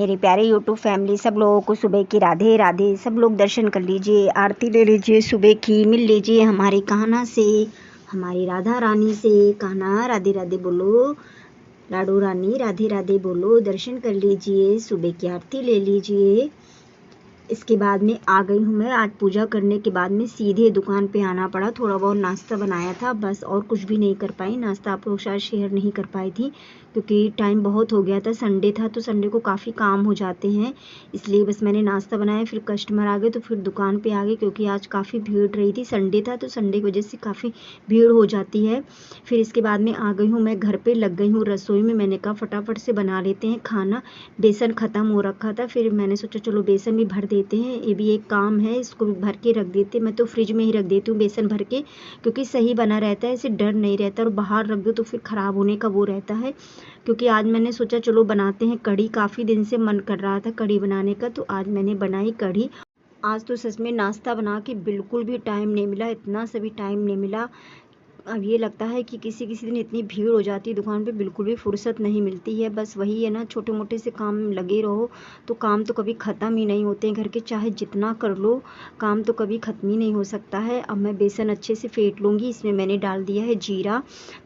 मेरे प्यारे YouTube family, सब लोगों को सुबह की राधे राधे। सब लोग दर्शन कर लीजिए, आरती ले लीजिए सुबह की, मिल लीजिए हमारी कान्हा से, हमारी राधा रानी से। कान्हा राधे राधे बोलो, लाडो रानी राधे राधे बोलो। दर्शन कर लीजिए, सुबह की आरती ले लीजिए। इसके बाद में आ गई हूँ मैं। आज पूजा करने के बाद में सीधे दुकान पे आना पड़ा। थोड़ा बहुत नाश्ता बनाया था बस, और कुछ भी नहीं कर पाई। नाश्ता आप लोग शायद शेयर नहीं कर पाई थी क्योंकि टाइम बहुत हो गया था। संडे था तो संडे को काफ़ी काम हो जाते हैं, इसलिए बस मैंने नाश्ता बनाया। फिर कस्टमर आ गए तो फिर दुकान पे आ गए क्योंकि आज काफ़ी भीड़ रही थी। संडे था तो संडे की वजह से काफ़ी भीड़ हो जाती है। फिर इसके बाद में आ गई हूँ मैं घर पे, लग गई हूँ रसोई में। मैंने कहा फटाफट से बना लेते हैं खाना। बेसन ख़त्म हो रखा था, फिर मैंने सोचा चलो बेसन भी भर देते हैं, ये भी एक काम है, इसको भी भर के रख देते। मैं तो फ्रिज में ही रख देती हूँ बेसन भर के, क्योंकि सही बना रहता है, इसे डर नहीं रहता। और बाहर रख दो तो फिर ख़राब होने का वो रहता है। क्योंकि आज मैंने सोचा चलो बनाते हैं कढ़ी। काफ़ी दिन से मन कर रहा था कढ़ी बनाने का, तो आज मैंने बनाई कढ़ी। आज तो सच में नाश्ता बना के बिल्कुल भी टाइम नहीं मिला, इतना सा भी टाइम नहीं मिला। अब ये लगता है कि किसी किसी दिन इतनी भीड़ हो जाती है दुकान पे, बिल्कुल भी फुर्सत नहीं मिलती है। बस वही है ना, छोटे मोटे से काम में लगे रहो तो काम तो कभी ख़त्म ही नहीं होते हैं घर के, चाहे जितना कर लो काम तो कभी ख़त्म ही नहीं हो सकता है। अब मैं बेसन अच्छे से फेंट लूँगी। इसमें मैंने डाल दिया है जीरा,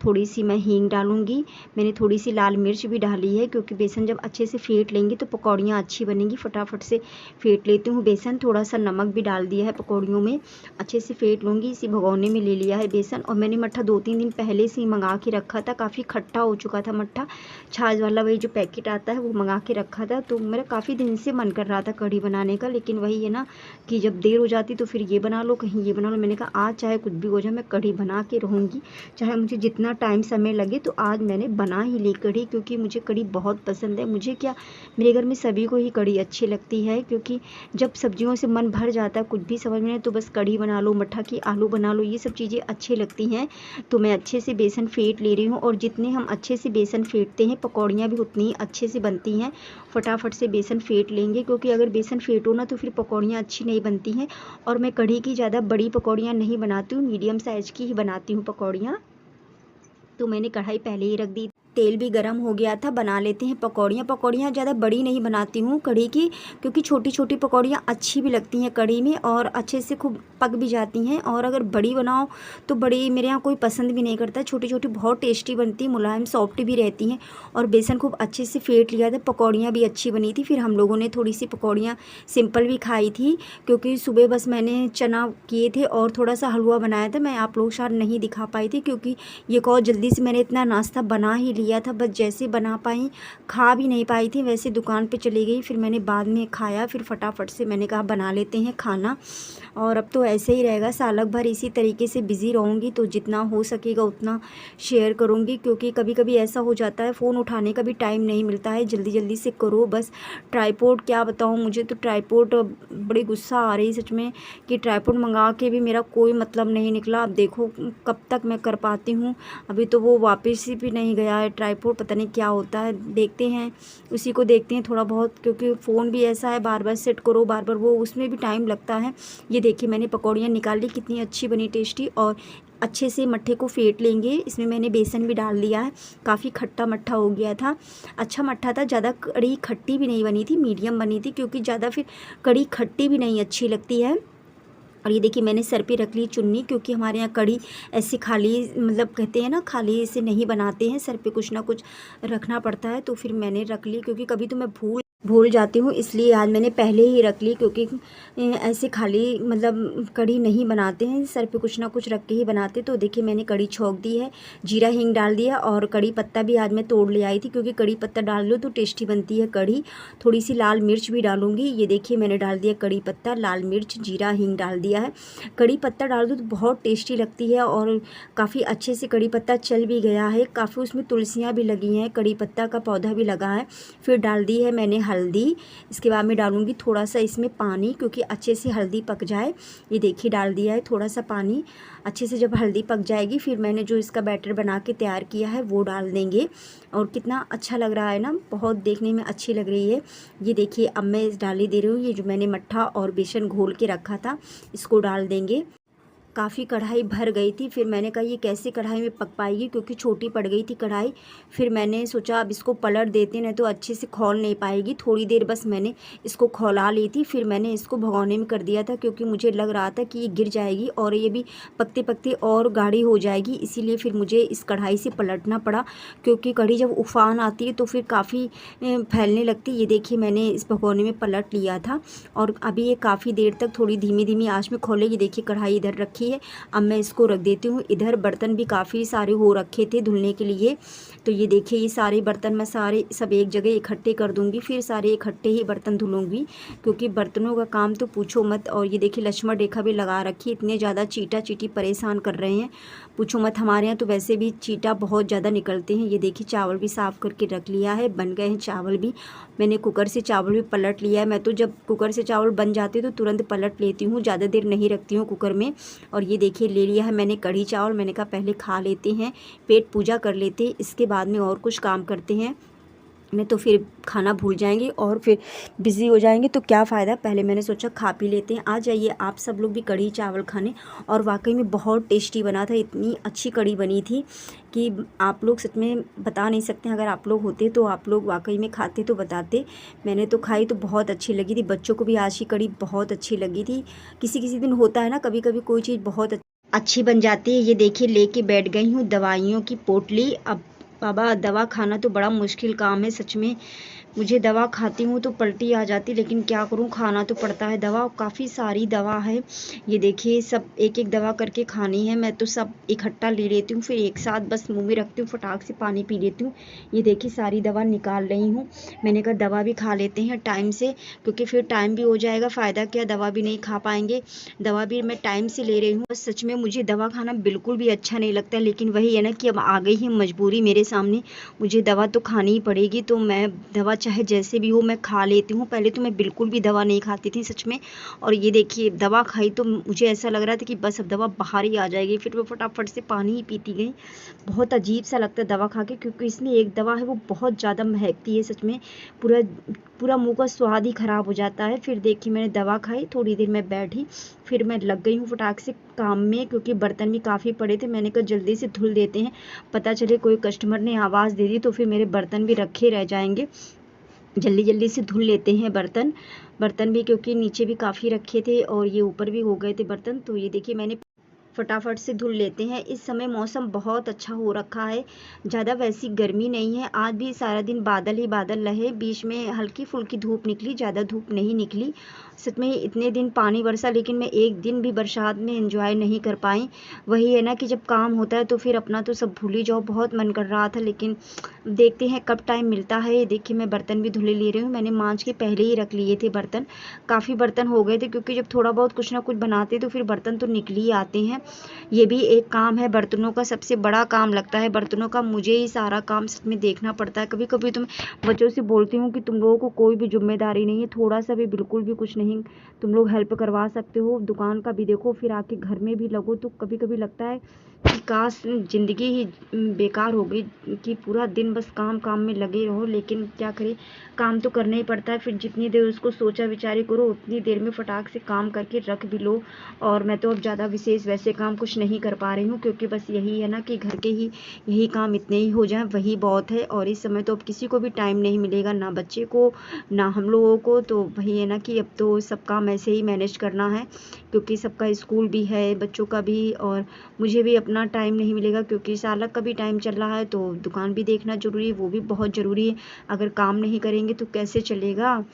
थोड़ी सी मैं हींग डालूँगी। मैंने थोड़ी सी लाल मिर्च भी डाली है, क्योंकि बेसन जब अच्छे से फेंट लेंगे तो पकौड़ियाँ अच्छी बनेंगी। फटाफट से फेंट लेती हूँ बेसन। थोड़ा सा नमक भी डाल दिया है पकौड़ियों में, अच्छे से फेंट लूँगी। इसी भगोने में ले लिया है बेसन, और मैंने मट्ठा 2-3 दिन पहले से ही मंगा के रखा था। काफ़ी खट्टा हो चुका था मट्ठा, छाछ वाला वही जो पैकेट आता है वो मंगा के रखा था। तो मेरा काफ़ी दिन से मन कर रहा था कढ़ी बनाने का, लेकिन वही है ना कि जब देर हो जाती तो फिर ये बना लो, कहीं ये बना लो। मैंने कहा आज चाहे कुछ भी हो जाए मैं कढ़ी बना के रहूँगी, चाहे मुझे जितना टाइम समय लगे। तो आज मैंने बना ही ली कढ़ी, क्योंकि मुझे कढ़ी बहुत पसंद है। मुझे क्या, मेरे घर में सभी को ही कढ़ी अच्छी लगती है, क्योंकि जब सब्जियों से मन भर जाता है, कुछ भी समझ में नहीं तो बस कढ़ी बना लो, मट्ठा की आलू बना लो, ये सब चीज़ें अच्छी लगती हैं। तो मैं अच्छे से बेसन फेंट ले रही हूँ, और जितने हम अच्छे से बेसन फेंटते हैं पकौड़ियाँ भी उतनी ही अच्छे से बनती हैं। फटाफट से बेसन फेंट लेंगे, क्योंकि अगर बेसन फेंटो ना तो फिर पकौड़ियाँ अच्छी नहीं बनती हैं। और मैं कढ़ी की ज़्यादा बड़ी पकौड़ियाँ नहीं बनाती हूँ, मीडियम साइज़ की ही बनाती हूँ पकौड़ियाँ। तो मैंने कढ़ाई पहले ही रख दी, तेल भी गर्म हो गया था। बना लेते हैं पकौड़ियाँ। पकौड़ियाँ ज़्यादा बड़ी नहीं बनाती हूँ कढ़ी की, क्योंकि छोटी छोटी पकौड़ियाँ अच्छी भी लगती हैं कढ़ी में, और अच्छे से खूब पक भी जाती हैं। और अगर बड़ी बनाओ तो बड़ी मेरे यहाँ कोई पसंद भी नहीं करता। छोटी छोटी बहुत टेस्टी बनती, मुलायम सॉफ्ट भी रहती हैं। और बेसन खूब अच्छे से फेंट लिया था, पकौड़ियाँ भी अच्छी बनी थी। फिर हम लोगों ने थोड़ी सी पकौड़ियाँ सिंपल भी खाई थी, क्योंकि सुबह बस मैंने चना किए थे और थोड़ा सा हलवा बनाया था। मैं आप लोग शायद नहीं दिखा पाई थी, क्योंकि ये कहो जल्दी से मैंने इतना नाश्ता बना ही लिया था। बस जैसे बना पाई, खा भी नहीं पाई थी, वैसे दुकान पे चली गई। फिर मैंने बाद में खाया। फिर फटाफट से मैंने कहा बना लेते हैं खाना। और अब तो ऐसे ही रहेगा, सालक भर इसी तरीके से बिज़ी रहूँगी। तो जितना हो सकेगा उतना शेयर करूँगी, क्योंकि कभी कभी ऐसा हो जाता है फ़ोन उठाने का भी टाइम नहीं मिलता है। जल्दी जल्दी से करो बस। ट्राईपोड क्या बताऊँ, मुझे तो ट्राईपोड बड़ी गुस्सा आ रही सच में, कि ट्राईपोड मंगा के भी मेरा कोई मतलब नहीं निकला। अब देखो कब तक मैं कर पाती हूँ। अभी तो वो वापस भी नहीं गया है ट्राईपोड, पता नहीं क्या होता है। देखते हैं, उसी को देखते हैं थोड़ा बहुत, क्योंकि फ़ोन भी ऐसा है बार बार सेट करो, बार बार वो, उसमें भी टाइम लगता है। ये देखिए मैंने पकौड़ियाँ निकाल ली, कितनी अच्छी बनी, टेस्टी। और अच्छे से मट्ठे को फेंट लेंगे। इसमें मैंने बेसन भी डाल दिया है। काफ़ी खट्टा मट्ठा हो गया था, अच्छा मट्ठा था। ज़्यादा कड़ी खट्टी भी नहीं बनी थी, मीडियम बनी थी, क्योंकि ज़्यादा फिर कड़ी खट्टी भी नहीं अच्छी लगती है। और ये देखिए मैंने सर पे रख ली चुन्नी, क्योंकि हमारे यहाँ कढ़ी ऐसे खाली, मतलब कहते हैं ना खाली ऐसे नहीं बनाते हैं, सर पे कुछ ना कुछ रखना पड़ता है। तो फिर मैंने रख ली, क्योंकि कभी तो मैं भूल जाती हूँ, इसलिए आज मैंने पहले ही रख ली। क्योंकि ऐसे खाली मतलब कढ़ी नहीं बनाते हैं, सर पे कुछ ना कुछ रख के ही बनाते। तो देखिए मैंने कढ़ी छोंक दी है, जीरा हींग डाल दिया, और कढ़ी पत्ता भी आज मैं तोड़ ले आई थी, क्योंकि कढ़ी पत्ता डाल लो तो टेस्टी बनती है कढ़ी। थोड़ी सी लाल मिर्च भी डालूंगी। ये देखिए मैंने डाल दिया कढ़ी पत्ता, लाल मिर्च, जीरा हींग डाल दिया है। कढ़ी पत्ता डाल दो तो बहुत टेस्टी लगती है, और काफ़ी अच्छे से कढ़ी पत्ता चल भी गया है। काफ़ी उसमें तुलसियाँ भी लगी हैं, कढ़ी पत्ता का पौधा भी लगा है। फिर डाल दी है मैंने हल्दी। इसके बाद मैं डालूँगी थोड़ा सा इसमें पानी, क्योंकि अच्छे से हल्दी पक जाए। ये देखिए डाल दिया है थोड़ा सा पानी। अच्छे से जब हल्दी पक जाएगी, फिर मैंने जो इसका बैटर बना के तैयार किया है वो डाल देंगे। और कितना अच्छा लग रहा है ना, बहुत देखने में अच्छी लग रही है। ये देखिए अब मैं इस डाली दे रही हूँ, ये जो मैंने मट्ठा और बेसन घोल के रखा था इसको डाल देंगे। काफ़ी कढ़ाई भर गई थी। फिर मैंने कहा ये कैसे कढ़ाई में पक पाएगी, क्योंकि छोटी पड़ गई थी कढ़ाई। फिर मैंने सोचा अब इसको पलट देते, नहीं तो अच्छे से खौल नहीं पाएगी। थोड़ी देर बस मैंने इसको खौला ली थी, फिर मैंने इसको भगोने में कर दिया था, क्योंकि मुझे लग रहा था कि ये गिर जाएगी और ये भी पकते पकते और गाढ़ी हो जाएगी। इसीलिए फिर मुझे इस कढ़ाई से पलटना पड़ा, क्योंकि कढ़ी जब उफान आती है तो फिर काफ़ी फैलने लगती है। ये देखिए मैंने इस भगोने में पलट लिया था और अभी ये काफ़ी देर तक थोड़ी धीमी धीमी आंच में खोले। ये देखिए कढ़ाई इधर रखी है, अब मैं इसको रख देती हूँ। इधर बर्तन भी काफ़ी सारे हो रखे थे धुलने के लिए, तो ये देखिए ये सारे बर्तन मैं सारे सब एक जगह इकट्ठे कर दूँगी, फिर सारे इकट्ठे ही बर्तन धुलूँगी, क्योंकि बर्तनों का काम तो पूछो मत। और ये देखिए लक्ष्मण रेखा भी लगा रखी है, इतने ज़्यादा चीटा चीटी परेशान कर रहे हैं पूछो मत। हमारे यहाँ तो वैसे भी चीटा बहुत ज़्यादा निकलते हैं। ये देखिए चावल भी साफ़ करके रख लिया है, बन गए हैं चावल भी। मैंने कुकर से चावल भी पलट लिया है। मैं तो जब कुकर से चावल बन जाते तो तुरंत पलट लेती हूँ, ज़्यादा देर नहीं रखती हूँ कुकर में। और ये देखिए ले लिया है मैंने कढ़ी चावल। मैंने कहा पहले खा लेते हैं, पेट पूजा कर लेते हैं, इसके बाद में और कुछ काम करते हैं, नहीं तो फिर खाना भूल जाएंगे और फिर बिज़ी हो जाएंगे, तो क्या फ़ायदा। पहले मैंने सोचा खा पी लेते हैं। आ जाइए आप सब लोग भी कढ़ी चावल खाने। और वाकई में बहुत टेस्टी बना था, इतनी अच्छी कढ़ी बनी थी कि आप लोग सच में बता नहीं सकते। अगर आप लोग होते तो आप लोग वाकई में खाते तो बताते। मैंने तो खाई तो बहुत अच्छी लगी थी, बच्चों को भी आज की कढ़ी बहुत अच्छी लगी थी। किसी किसी दिन होता है ना, कभी कभी कोई चीज़ बहुत अच्छी बन जाती है। ये देखिए लेके बैठ गई हूँ दवाइयों की पोटली। अब बाबा दवा खाना तो बड़ा मुश्किल काम है सच में। मुझे दवा खाती हूँ तो पलटी आ जाती, लेकिन क्या करूँ, खाना तो पड़ता है दवा। काफ़ी सारी दवा है, ये देखिए सब एक एक दवा करके खानी है। मैं तो सब इकट्ठा ले लेती हूँ, फिर एक साथ बस मुँह में रखती हूँ, फटाक से पानी पी लेती हूँ। ये देखिए सारी दवा निकाल रही हूँ। मैंने कहा दवा भी खा लेते हैं टाइम से, क्योंकि फिर टाइम भी हो जाएगा, फ़ायदा क्या, दवा भी नहीं खा पाएंगे। दवा भी मैं टाइम से ले रही हूँ। बस सच में मुझे दवा खाना बिल्कुल भी अच्छा नहीं लगता, लेकिन वही है ना कि अब आ गई है मजबूरी मेरे सामने, मुझे दवा तो खानी ही पड़ेगी। तो मैं दवा चाहे जैसे भी हो मैं खा लेती हूँ। पहले तो मैं बिल्कुल भी दवा नहीं खाती थी सच में। और ये देखिए दवा खाई तो मुझे ऐसा लग रहा था कि बस अब दवा बाहर ही आ जाएगी, फिर मैं फटाफट से पानी ही पीती गई। बहुत अजीब सा लगता है दवा खा के, क्योंकि इसमें एक दवा है वो बहुत ज़्यादा महकती है सच में, पूरा पूरा मुंह का स्वाद ही ख़राब हो जाता है। फिर देखिए मैंने दवा खाई, थोड़ी देर मैं बैठी, फिर मैं लग गई हूँ फटाक से काम में, क्योंकि बर्तन भी काफ़ी पड़े थे। मैंने कहा जल्दी से धुल देते हैं, पता चले कोई कस्टमर ने आवाज़ दे दी तो फिर मेरे बर्तन भी रखे रह जाएंगे। जल्दी जल्दी से धुल लेते हैं बर्तन भी, क्योंकि नीचे भी काफ़ी रखे थे और ये ऊपर भी हो गए थे बर्तन। तो ये देखिए मैंने फटाफट से धुल लेते हैं। इस समय मौसम बहुत अच्छा हो रखा है, ज़्यादा वैसी गर्मी नहीं है। आज भी सारा दिन बादल ही बादल रहे, बीच में हल्की फुल्की धूप निकली, ज़्यादा धूप नहीं निकली। सच में इतने दिन पानी बरसा, लेकिन मैं एक दिन भी बरसात में एंजॉय नहीं कर पाई। वही है ना कि जब काम होता है तो फिर अपना तो सब भूल ही जाओ। बहुत मन कर रहा था, लेकिन देखते हैं कब टाइम मिलता है। ये देखिए मैं बर्तन भी धुले ले रही हूँ, मैंने मांज के पहले ही रख लिए थे बर्तन। काफ़ी बर्तन हो गए थे, क्योंकि जब थोड़ा बहुत कुछ ना कुछ बनाते तो फिर बर्तन तो निकल ही आते हैं। ये भी एक काम है, बर्तनों का सबसे बड़ा काम लगता है बर्तनों का। मुझे ही सारा काम सच में देखना पड़ता है। कभी कभी तो मैं बच्चों से बोलती हूँ कि तुम लोगों को कोई भी जिम्मेदारी नहीं है, थोड़ा सा भी बिल्कुल भी कुछ नहीं तुम लोग हेल्प करवा सकते हो, दुकान का भी देखो, फिर आके घर में भी लगो। तो कभी कभी लगता है कि काश ज़िंदगी ही बेकार हो गई, कि पूरा दिन बस काम काम में लगे रहो। लेकिन क्या करें, काम तो करना ही पड़ता है। फिर जितनी देर उसको सोचा विचारी करो, उतनी देर में फटाक से काम करके रख भी लो। और मैं तो अब ज़्यादा विशेष वैसे काम कुछ नहीं कर पा रही हूँ, क्योंकि बस यही है ना कि घर के ही यही काम इतने ही हो जाए वही बहुत है। और इस समय तो अब किसी को भी टाइम नहीं मिलेगा, ना बच्चे को ना हम लोगों को। तो वही है ना कि अब तो सब काम ऐसे ही मैनेज करना है, क्योंकि सबका स्कूल भी है, बच्चों का भी, और मुझे भी अपना टाइम नहीं मिलेगा, क्योंकि सालक का भी टाइम चल रहा है। तो दुकान भी देखना ज़रूरी है, वो भी बहुत ज़रूरी है। अगर काम नहीं करेंगे तो कैसे चलेगा।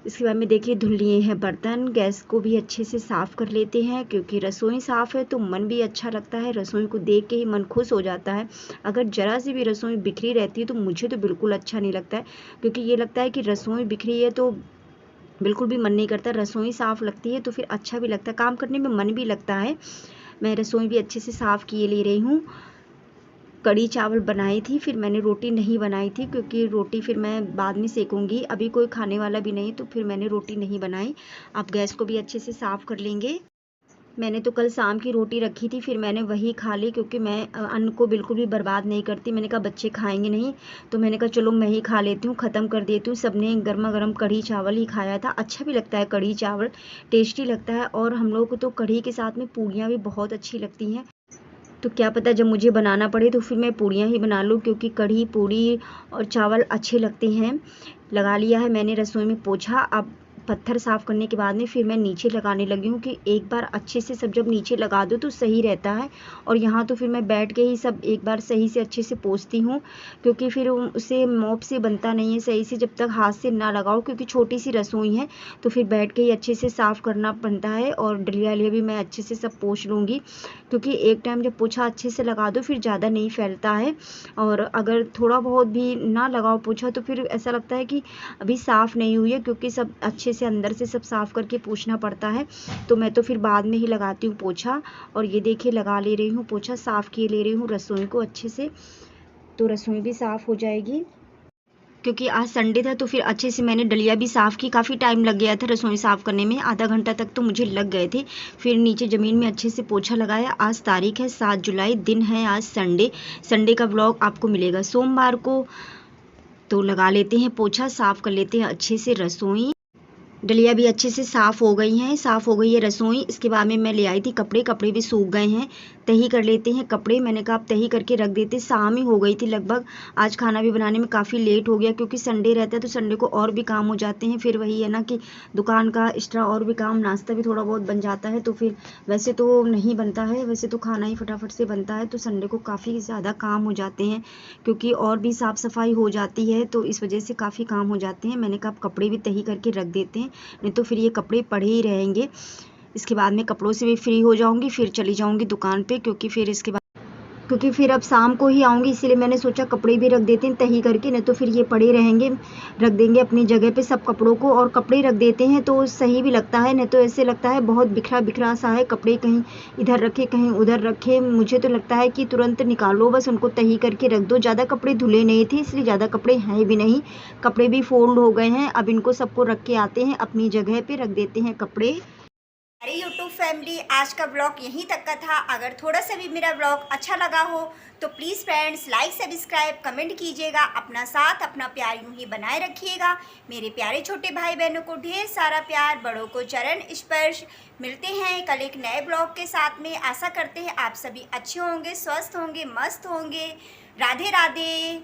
इसके बाद में देखिए धुल लिए हैं बर्तन। गैस को भी अच्छे से साफ़ कर लेते हैं, क्योंकि रसोई साफ़ है तो मन भी अच्छा लगता है। रसोई को देख के ही मन खुश हो जाता है। अगर ज़रा सी भी रसोई बिखरी रहती है तो मुझे तो बिल्कुल अच्छा नहीं लगता है, क्योंकि ये लगता है कि रसोई बिखरी है तो बिल्कुल भी मन नहीं करता। रसोई साफ़ लगती है तो फिर अच्छा भी लगता है, काम करने में मन भी लगता है। मैं रसोई भी अच्छे से साफ़ किए ले रही हूँ। कढ़ी चावल बनाई थी, फिर मैंने रोटी नहीं बनाई थी, क्योंकि रोटी फिर मैं बाद में सेकूंगी, अभी कोई खाने वाला भी नहीं, तो फिर मैंने रोटी नहीं बनाई। अब गैस को भी अच्छे से साफ़ कर लेंगे। मैंने तो कल शाम की रोटी रखी थी, फिर मैंने वही खा ली क्योंकि मैं अन्न को बिल्कुल भी बर्बाद नहीं करती। मैंने कहा बच्चे खाएंगे नहीं, तो मैंने कहा चलो मैं ही खा लेती हूँ, ख़त्म कर देती हूँ। सबने गर्मा गर्म कढ़ी चावल ही खाया था। अच्छा भी लगता है कढ़ी चावल, टेस्टी लगता है। और हम लोग को तो कढ़ी के साथ में पूड़ियाँ भी बहुत अच्छी लगती हैं। तो क्या पता जब मुझे बनाना पड़े तो फिर मैं पूड़ियाँ ही बना लूँ, क्योंकि कढ़ी पूड़ी और चावल अच्छे लगते हैं। लगा लिया है मैंने रसोई में पोछा। अब पत्थर साफ़ करने के बाद में फिर मैं नीचे लगाने लगी हूँ कि एक बार अच्छे से सब जब नीचे लगा दो तो सही रहता है। और यहाँ तो फिर मैं बैठ के ही सब एक बार सही से अच्छे से पोंछती हूँ, क्योंकि फिर उसे मॉप से बनता नहीं है सही से जब तक हाथ से ना लगाओ, क्योंकि छोटी सी रसोई है तो फिर बैठ के ही अच्छे से साफ़ करना बनता है। और डलिया वलिया भी मैं अच्छे से सब पोंछ लूँगी, क्योंकि एक टाइम जब पोछा अच्छे से लगा दो फिर ज़्यादा नहीं फैलता है। और अगर थोड़ा बहुत भी ना लगाओ पोछा तो फिर ऐसा लगता है कि अभी साफ़ नहीं हुई है, क्योंकि सब अच्छे से अंदर से सब साफ़ करके पोंछना पड़ता है। तो मैं तो फिर बाद में ही लगाती हूँ पोछा। और ये देखिए लगा ले रही हूँ पोछा, साफ़ किए ले रही हूँ रसोई को अच्छे से, तो रसोई भी साफ़ हो जाएगी। क्योंकि आज संडे था तो फिर अच्छे से मैंने डलिया भी साफ़ की। काफ़ी टाइम लग गया था रसोई साफ़ करने में, आधा घंटा तक तो मुझे लग गए थे। फिर नीचे ज़मीन में अच्छे से पोछा लगाया। आज तारीख है 7 जुलाई, दिन है आज संडे। संडे का व्लॉग आपको मिलेगा सोमवार को। तो लगा लेते हैं पोछा, साफ़ कर लेते हैं अच्छे से रसोई। डलिया भी अच्छे से साफ़ हो गई हैं, साफ़ हो गई है रसोई। इसके बाद में मैं ले आई थी कपड़े, कपड़े भी सूख गए हैं। तही कर लेते हैं कपड़े। मैंने कहा अब तही करके रख देते, शाम ही हो गई थी लगभग। आज खाना भी बनाने में काफ़ी लेट हो गया, क्योंकि संडे रहता है तो संडे को और भी काम हो जाते हैं। फिर वही है ना कि दुकान का एक्स्ट्रा और भी काम, नाश्ता भी थोड़ा बहुत बन जाता है। तो फिर वैसे तो नहीं बनता है, वैसे तो खाना ही फटाफट से बनता है। तो संडे को काफ़ी ज़्यादा काम हो जाते हैं, क्योंकि और भी साफ़ सफाई हो जाती है, तो इस वजह से काफ़ी काम हो जाते हैं। मैंने कहा अब कपड़े भी तही करके रख देते हैं, नहीं तो फिर ये कपड़े पड़े ही रहेंगे। इसके बाद में कपड़ों से भी फ्री हो जाऊंगी, फिर चली जाऊंगी दुकान पे, क्योंकि फिर अब शाम को ही आऊंगी, इसीलिए मैंने सोचा कपड़े भी रख देते हैं तही करके, नहीं तो फिर ये पड़े रहेंगे। रख देंगे अपनी जगह पे सब कपड़ों को, और कपड़े रख देते हैं तो सही भी लगता है, नहीं तो ऐसे लगता है बहुत बिखरा बिखरा सा है, कपड़े कहीं इधर रखे कहीं उधर रखे। मुझे तो लगता है कि तुरंत निकालो, बस उनको तही करके रख दो। ज़्यादा कपड़े धुले नहीं थे इसलिए ज़्यादा कपड़े हैं भी नहीं, कपड़े भी फोल्ड हो गए हैं। अब इनको सबको रख के आते हैं अपनी जगह पे, रख देते हैं कपड़े। अरे यूट्यूब फैमिली, आज का ब्लॉग यहीं तक का था। अगर थोड़ा सा भी मेरा ब्लॉग अच्छा लगा हो तो please friends like subscribe comment कीजिएगा। अपना साथ अपना प्यार यूं ही बनाए रखिएगा। मेरे प्यारे छोटे भाई बहनों को ढेर सारा प्यार, बड़ों को चरण स्पर्श। मिलते हैं कल एक नए ब्लॉग के साथ में। आशा करते हैं आप सभी अच्छे होंगे, स्वस्थ होंगे, मस्त होंगे। राधे राधे।